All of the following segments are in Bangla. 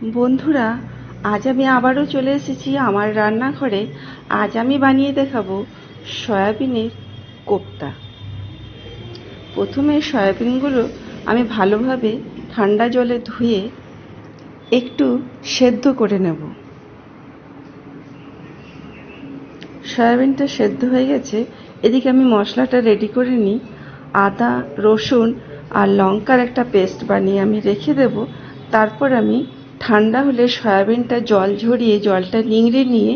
বন্ধুরা, আজ আমি আবারও চলে এসেছি আমার রান্নাঘরে। আজ আমি বানিয়ে দেখাবো সয়াবিনের কোপ্তা। প্রথমে সয়াবিনগুলো আমি ভালোভাবে ঠান্ডা জলে ধুয়ে একটু সেদ্ধ করে নেব। সয়াবিনটা সেদ্ধ হয়ে গেছে, এদিকে আমি মশলাটা রেডি করে নিই। আদা, রসুন আর লঙ্কার একটা পেস্ট বানিয়ে আমি রেখে দেব। তারপর আমি ঠান্ডা হলে সয়াবিনটা জল ঝরিয়ে জলটা নিংড়ে নিয়ে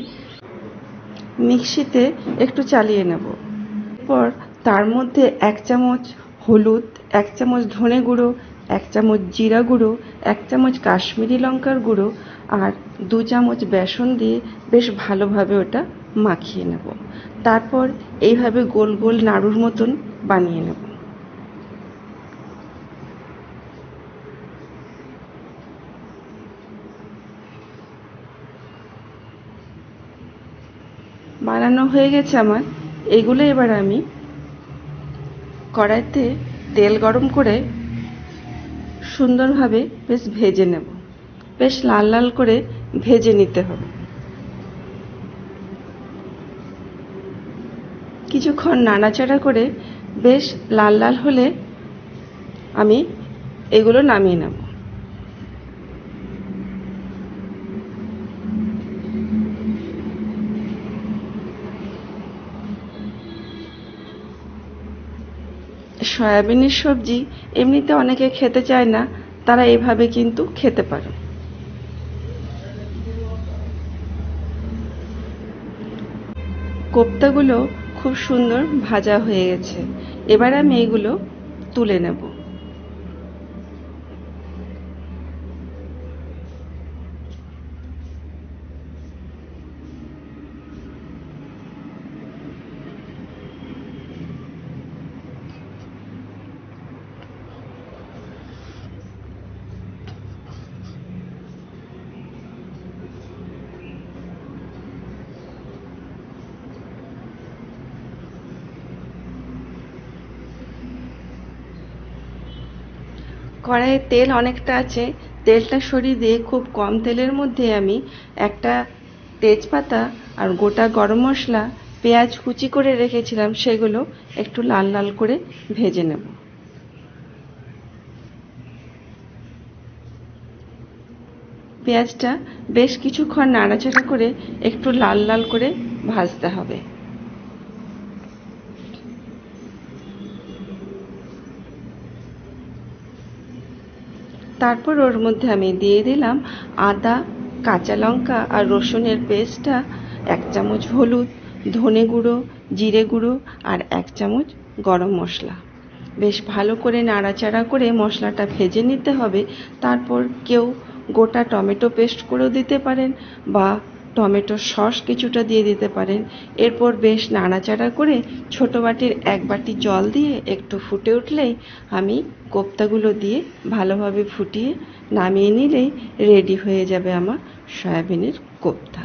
মিক্সিতে একটু চালিয়ে নেব। এরপর তার মধ্যে 1 চামচ হলুদ, 1 চামচ ধনে গুঁড়ো, 1 চামচ জিরা গুঁড়ো, 1 চামচ কাশ্মীরি লঙ্কার গুঁড়ো আর 2 চামচ বেসন দিয়ে বেশ ভালোভাবে ওটা মাখিয়ে নেব। তারপর এইভাবে গোল গোল নাড়ুর মতন বানিয়ে নেব। বানানো হয়ে গেছে আমার। এগুলো এবার আমি কড়াইতে তেল গরম করে সুন্দরভাবে বেশ ভেজে নেব। বেশ লাল লাল করে ভেজে নিতে হবে। কিছুক্ষণ নাড়াচাড়া করে বেশ লাল লাল হলে আমি এগুলো নামিয়ে নেব। সয়াবিনের সবজি এমনিতে অনেকে খেতে চায় না, তারা এভাবে কিন্তু খেতে পারে। কোপ্তাগুলো খুব সুন্দর ভাজা হয়ে গেছে। এবার আমি এগুলো তুলে নেব। কড়াইয়ে তেল অনেকটা আছে, তেলটা সরিয়ে দিয়ে খুব কম তেলের মধ্যে আমি একটা তেজপাতা আর গোটা গরম মশলা, পেঁয়াজ কুচি করে রেখেছিলাম সেগুলো একটু লাল লাল করে ভেজে নেব। পেঁয়াজটা বেশ কিছুক্ষণ নাড়াচাড়া করে একটু লাল লাল করে ভাজতে হবে। তারপর ওর মধ্যে আমি দিয়ে দিলাম আদা, কাঁচা লঙ্কা আর রসুনের পেস্টটা, 1 চামচ হলুদ, ধনে গুঁড়ো, জিরে গুঁড়ো আর 1 চামচ গরম মশলা। বেশ ভালো করে নাড়াচাড়া করে মশলাটা ভেজে নিতে হবে। তারপর কেউ গোটা টমেটো পেস্ট করেও দিতে পারেন বা টমেটো সস কিছুটা দিয়ে দিতে পারেন। এরপর বেশ নাড়াচাড়া করে ছোট বাটির 1 বাটি জল দিয়ে একটু ফুটে উঠলেই আমি কোপ্তাগুলো দিয়ে ভালোভাবে ফুটিয়ে নামিয়ে নিলেই রেডি হয়ে যাবে আমার সয়াবিনের কোপ্তা।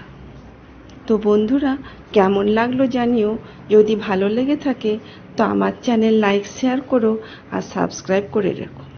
তো বন্ধুরা, কেমন লাগলো জানিও। যদি ভালো লেগে থাকে তো আমার চ্যানেল লাইক শেয়ার করো আর সাবস্ক্রাইব করে রেখো।